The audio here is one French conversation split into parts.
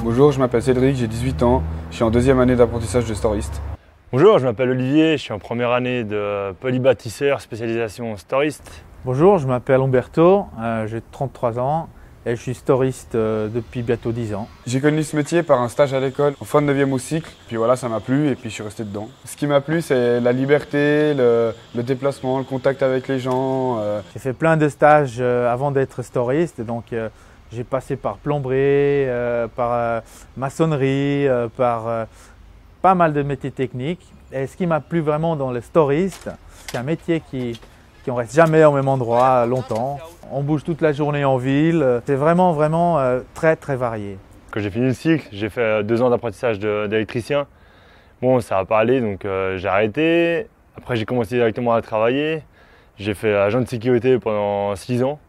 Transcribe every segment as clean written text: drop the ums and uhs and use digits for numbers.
Bonjour, je m'appelle Cédric, j'ai 18 ans, je suis en deuxième année d'apprentissage de storiste. Bonjour, je m'appelle Olivier, je suis en première année de polybâtisseur, spécialisation storiste. Bonjour, je m'appelle Umberto, j'ai 33 ans et je suis storiste depuis bientôt 10 ans. J'ai connu ce métier par un stage à l'école, en fin de 9e au cycle, puis voilà, ça m'a plu et puis je suis resté dedans. Ce qui m'a plu, c'est la liberté, le déplacement, le contact avec les gens. J'ai fait plein de stages avant d'être storiste, donc j'ai passé par plomberie, par maçonnerie, par pas mal de métiers techniques. Et ce qui m'a plu vraiment dans le storiste, c'est un métier qui ne reste jamais au même endroit longtemps. On bouge toute la journée en ville. C'est vraiment très varié. Quand j'ai fini le cycle, j'ai fait 2 ans d'apprentissage d'électricien. Bon, ça n'a pas allé, donc j'ai arrêté. Après, j'ai commencé directement à travailler. J'ai fait agent de sécurité pendant 6 ans.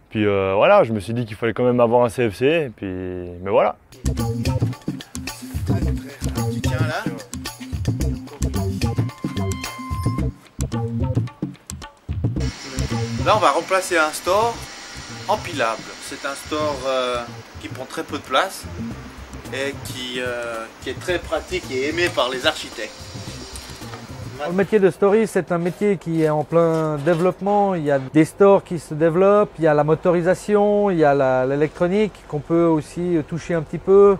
Puis voilà, je me suis dit qu'il fallait quand même avoir un CFC, mais voilà. Tu tiens là. Là, on va remplacer un store empilable. C'est un store qui prend très peu de place et qui est très pratique et aimé par les architectes. Le métier de storiste, c'est un métier qui est en plein développement. Il y a des stores qui se développent, il y a la motorisation, il y a l'électronique qu'on peut aussi toucher un petit peu.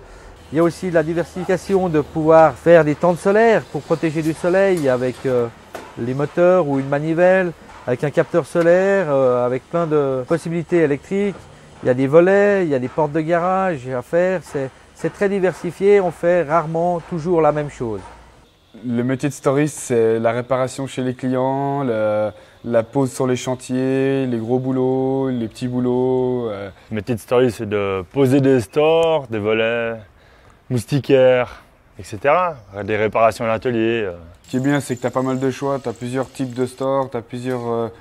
Il y a aussi la diversification de pouvoir faire des tentes solaires pour protéger du soleil avec les moteurs ou une manivelle, avec un capteur solaire, avec plein de possibilités électriques. Il y a des volets, il y a des portes de garage à faire. C'est très diversifié, on fait rarement toujours la même chose. Le métier de storiste, c'est la réparation chez les clients, la pose sur les chantiers, les gros boulots, les petits boulots. Le métier de storiste, c'est de poser des stores, des volets, moustiquaires, etc. Des réparations à l'atelier. Ce qui est bien, c'est que tu as pas mal de choix, tu as plusieurs types de stores, tu as plusieurs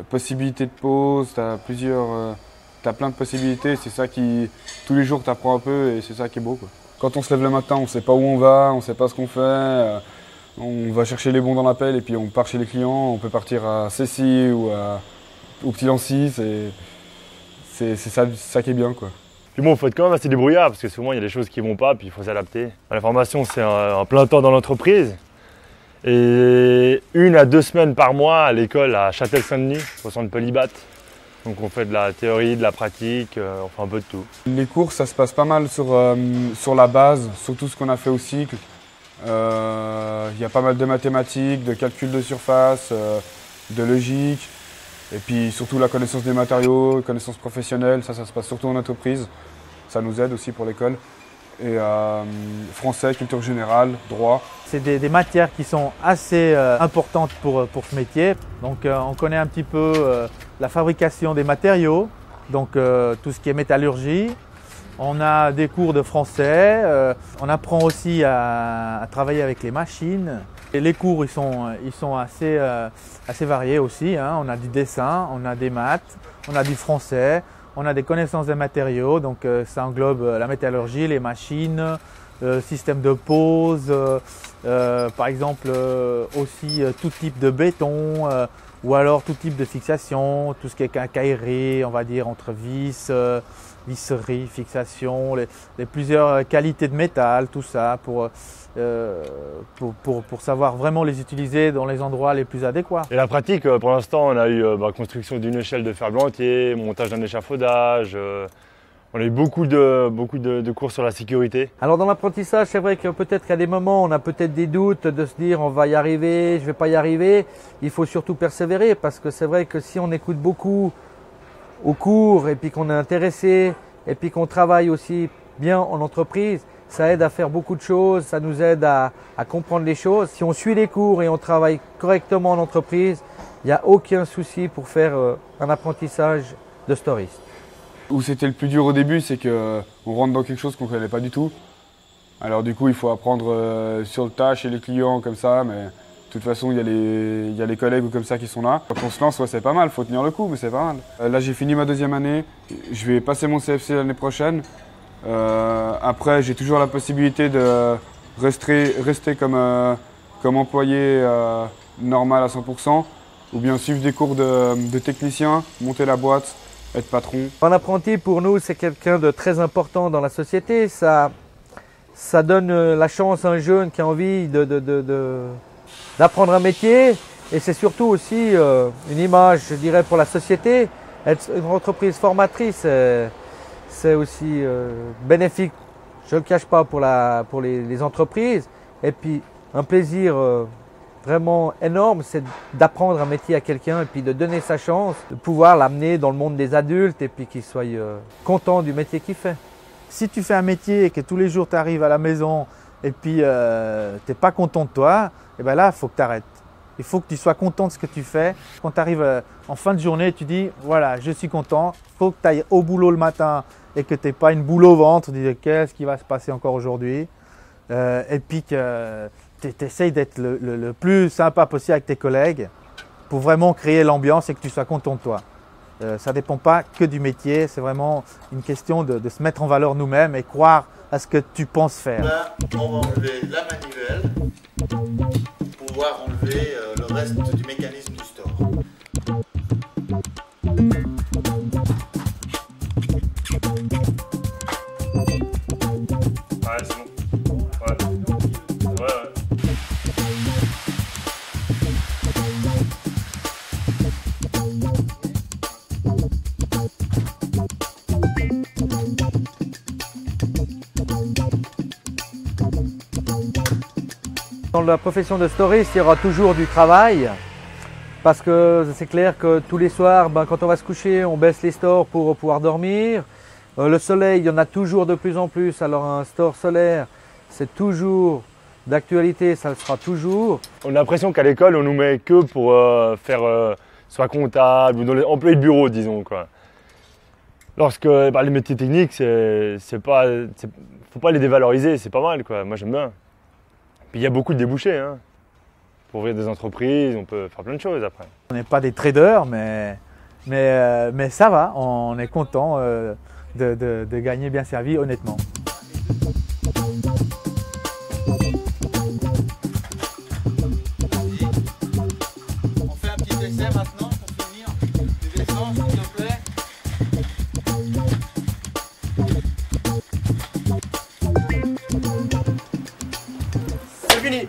possibilités de pose, tu as plein de possibilités. C'est ça qui, tous les jours, tu apprends un peu et c'est ça qui est beau, quoi. Quand on se lève le matin, on ne sait pas où on va, on ne sait pas ce qu'on fait. On va chercher les bons dans l'appel et puis on part chez les clients. On peut partir à Cessy ou au Petit Lancy. C'est ça qui est bien, quoi. Puis bon, il faut être quand même assez débrouillard parce que souvent il y a des choses qui ne vont pas puis il faut s'adapter. La formation, c'est un plein temps dans l'entreprise. Et 1 à 2 semaines par mois à l'école à Châtel-Saint-Denis, au centre Polybat. Donc on fait de la théorie, de la pratique, on fait un peu de tout. Les cours, ça se passe pas mal sur la base, sur tout ce qu'on a fait au cycle. Il y a pas mal de mathématiques, de calcul de surface, de logique. Et puis surtout la connaissance des matériaux, connaissance professionnelle, ça se passe surtout en entreprise. Ça nous aide aussi pour l'école. Et français, culture générale, droit. C'est des matières qui sont assez importantes pour ce métier. Donc on connaît un petit peu la fabrication des matériaux, donc tout ce qui est métallurgie. On a des cours de français, on apprend aussi à travailler avec les machines. Et les cours ils sont assez variés aussi, hein. On a du dessin, on a des maths, on a du français, on a des connaissances des matériaux, donc ça englobe la métallurgie, les machines, système de pose, par exemple aussi tout type de béton ou alors tout type de fixation, tout ce qui est quincaillerie, on va dire entre vis, visserie, fixation, les plusieurs qualités de métal, tout ça pour savoir vraiment les utiliser dans les endroits les plus adéquats. Et la pratique, pour l'instant, on a eu construction d'une échelle de ferblantier, montage d'un échafaudage. On a eu beaucoup de cours sur la sécurité. Alors dans l'apprentissage, c'est vrai que peut-être qu'à des moments, on a peut-être des doutes de se dire on va y arriver, je ne vais pas y arriver. Il faut surtout persévérer parce que c'est vrai que si on écoute beaucoup au cours et puis qu'on est intéressé et puis qu'on travaille aussi bien en entreprise, ça aide à faire beaucoup de choses, ça nous aide à comprendre les choses. Si on suit les cours et on travaille correctement en entreprise, il n'y a aucun souci pour faire un apprentissage de storiste. Où c'était le plus dur au début, c'est qu'on rentre dans quelque chose qu'on ne connaît pas du tout. Alors du coup, il faut apprendre sur le tas chez les clients comme ça, mais de toute façon, il y a les collègues ou comme ça qui sont là. Quand on se lance, ouais, c'est pas mal, il faut tenir le coup, mais c'est pas mal. Là, j'ai fini ma 2e année, je vais passer mon CFC l'année prochaine. Après, j'ai toujours la possibilité de rester comme employé normal à 100%, ou bien suivre des cours de technicien, monter la boîte, être patron. Un apprenti, pour nous, c'est quelqu'un de très important dans la société. Ça donne la chance à un jeune qui a envie d'apprendre un métier. Et c'est surtout aussi une image, je dirais, pour la société. Être une entreprise formatrice, c'est aussi bénéfique, je ne le cache pas, pour les entreprises. Et puis, un plaisir vraiment énorme, c'est d'apprendre un métier à quelqu'un et puis de donner sa chance, de pouvoir l'amener dans le monde des adultes et puis qu'il soit content du métier qu'il fait. Si tu fais un métier et que tous les jours tu arrives à la maison et puis tu n'es pas content de toi, et ben là, il faut que tu arrêtes. Il faut que tu sois content de ce que tu fais. Quand tu arrives en fin de journée, tu dis voilà, je suis content. Il faut que tu ailles au boulot le matin et que tu n'aies pas une boule au ventre. Tu dis qu'est-ce qui va se passer encore aujourd'hui et puis que tu essayes d'être le plus sympa possible avec tes collègues pour vraiment créer l'ambiance et que tu sois content de toi. Ça ne dépend pas que du métier, c'est vraiment une question de se mettre en valeur nous-mêmes et croire à ce que tu penses faire. Là, on va enlever la manivelle pour pouvoir enlever le reste du mécanisme du store. Ouais, c'est bon. Ouais. Ouais. Dans la profession de storiste, il y aura toujours du travail parce que c'est clair que tous les soirs, quand on va se coucher, on baisse les stores pour pouvoir dormir. Le soleil, il y en a toujours de plus en plus, alors un store solaire, c'est toujours d'actualité, ça le sera toujours. On a l'impression qu'à l'école, on nous met que pour faire soit comptable ou dans les employés de bureau, disons, quoi. Lorsque les métiers techniques, faut pas les dévaloriser, c'est pas mal, quoi. Moi, j'aime bien. Puis il y a beaucoup de débouchés, hein. Pour ouvrir des entreprises, on peut faire plein de choses après. On n'est pas des traders, mais ça va, on est content de gagner bien servi, honnêtement. On fait un petit essai maintenant pour finir. Tu descends, s'il te plaît. C'est fini!